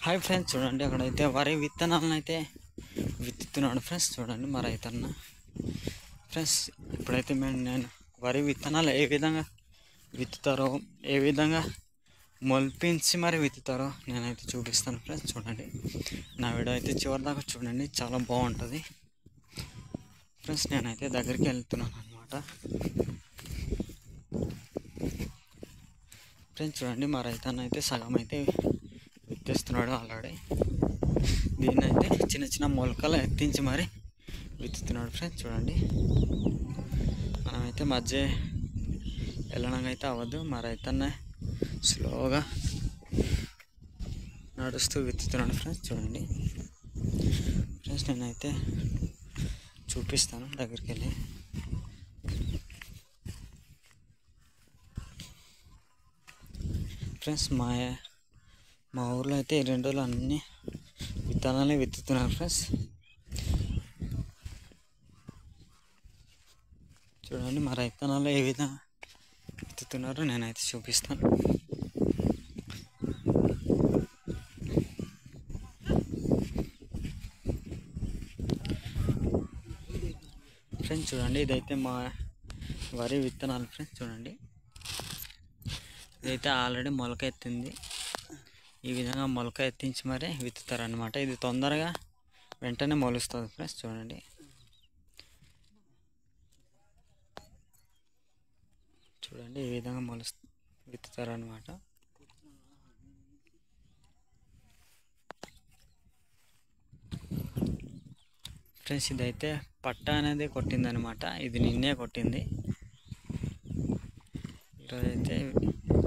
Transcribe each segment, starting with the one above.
Hi friends, చూడండి అక్కడైతే వరి విత్తనాలను అయితే విత్తుతున్నాడు ఫ్రెండ్స్. చూడండి మా రైతన్న ఫ్రెండ్స్. ఇప్పుడైతే నేను వరి విత్తనాలు ఏ విధంగా విత్తుతారో, ఏ విధంగా మొలిపించి మరి విత్తుతారో నేనైతే చూపిస్తాను ఫ్రెండ్స్. చూడండి నా వీడియో అయితే చివరి దాకా చూడండి, చాలా బాగుంటుంది ఫ్రెండ్స్. నేనైతే దగ్గరికి వెళ్తున్నాను అనమాట ఫ్రెండ్స్. చూడండి మా రైతన్న అయితే సగం అయితే విత్తేస్తున్నాడు ఆల్రెడీ. దీన్ని అయితే చిన్న చిన్న మొలకలు ఎత్తించి మరి విత్తుతున్నాడు ఫ్రెండ్స్. చూడండి మనమైతే మధ్య వెళ్ళడం అయితే అవ్వద్దు. మా రైతన్న స్లోగా నడుస్తూ విత్తుతున్నాడు ఫ్రెండ్స్. చూడండి ఫ్రెండ్స్, నేనైతే చూపిస్తాను దగ్గరికి వెళ్ళి. ఫ్రెండ్స్ మా ఊర్లో అయితే 2 రోజులు అన్ని విత్తనాలే విత్తుతున్నారు ఫ్రెండ్స్. చూడండి మా రైతనాలు ఏ విధంగా విత్తుతున్నారో నేనైతే చూపిస్తాను. ఫ్రెండ్స్ చూడండి, ఇదైతే మా వరి విత్తనాలు ఫ్రెండ్స్. చూడండి ఇదైతే ఆల్రెడీ మొలక ఎత్తింది. ఈ విధంగా మొలక ఎత్తించి మరీ విత్తుతారనమాట. ఇది తొందరగా వెంటనే మొలుస్తుంది ఫ్రెండ్స్. చూడండి చూడండి ఈ విధంగా విత్తుతారనమాట. ఫ్రెండ్స్ ఇదైతే పట్ట అనేది కొట్టిందనమాట. ఇది నిన్నే కొట్టింది. ఈరోజైతే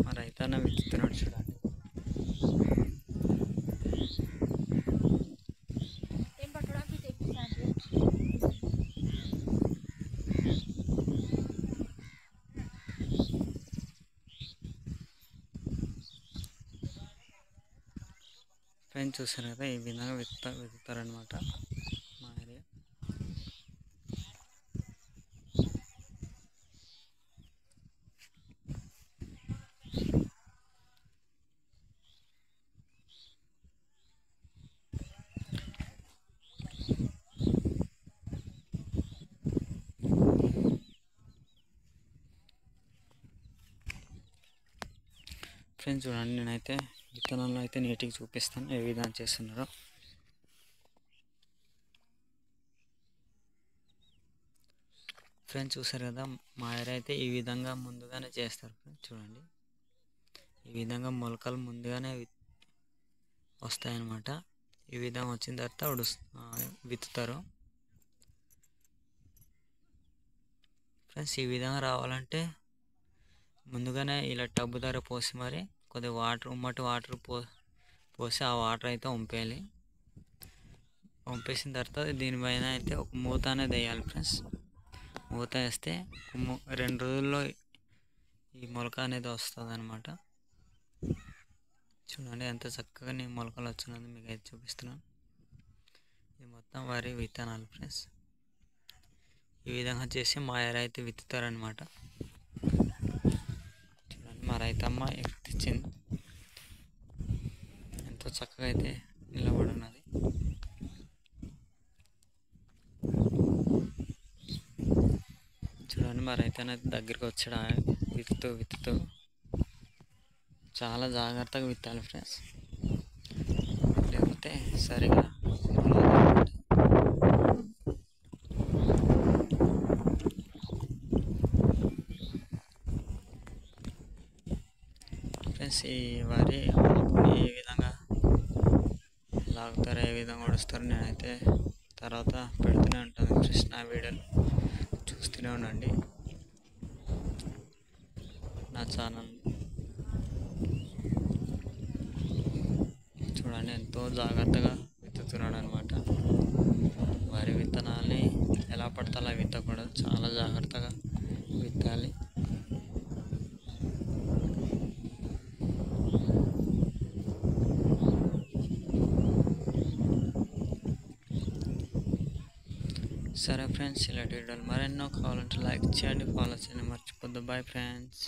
మా రైతన్న విత్తుతున్నాడు. చూడండి ఫ్రెండ్స్, చూసారు కదా ఈ విధంగా విత్తుతారనమాట మా ఏరియా. ఫ్రెండ్స్ చూడండి, నేనైతే విత్తనాలను అయితే నీట్గా చూపిస్తాను ఏ విధంగా చేస్తున్నారో. ఫ్రెండ్స్ చూసారు కదా మా ఏరియా అయితే ఈ విధంగా ముందుగానే చేస్తారు ఫ్రెండ్స్. చూడండి ఈ విధంగా మొలకలు ముందుగానే వస్తాయన్నమాట. ఈ విధంగా వచ్చిన తర్వాత విత్తుతారు ఫ్రెండ్స్. ఈ విధంగా రావాలంటే ముందుగానే ఇలా టబ్బు ధర పోసి మరి కొద్దిగా ఉమ్మటి వాటర్ పోసి ఆ వాటర్ అయితే వంపేయాలి. వంపేసిన తర్వాత దీనిపైన అయితే ఒక మూత అనేది వేయాలి ఫ్రెండ్స్. మూత వేస్తే 2 రోజుల్లో ఈ మొలక అనేది వస్తుంది అనమాట. చూడండి ఎంత చక్కగా నీ మొలకలు వచ్చినది మీకు అయితే చూపిస్తున్నాను. ఇది మొత్తం వరి విత్తనాలు ఫ్రెండ్స్. ఈ విధంగా చేసి మా ఏరియా అయితే విత్తుతారనమాట. చూడండి మా రైతమ్మ ఎత్తిచ్చింది, ఎంతో చక్కగా అయితే నిలబడి ఉన్నది. చూడండి మా రైతన్న దగ్గరికి వచ్చాడు విత్తుతూ చాలా జాగ్రత్తగా విత్తాలి ఫ్రెండ్స్, లేకపోతే సరిగా ఫ్రెండ్స్. ఈ వరి ఏ విధంగా లాగుతారో, ఏ విధంగా ఓడుస్తారో నేనైతే తర్వాత పెడుతూనే ఉంటాను ఫ్రెండ్స్. నా వీడియోలు చూస్తూనే ఉండండి నా ఛానల్. చూడండి ఎంతో జాగ్రత్తగా విత్తుతున్నాడు అనమాట. వరి విత్తనాల్ని ఎలా పడితే అలా విత్తకూడదు, చాలా జాగ్రత్తగా విత్తాలి. సరే ఫ్రెండ్స్, ఇలాంటి వీడియోలు మరెన్నో కావాలంటే లైక్ చేయండి, ఫాలో చేయండి మర్చిపోద్దు. Bye friends.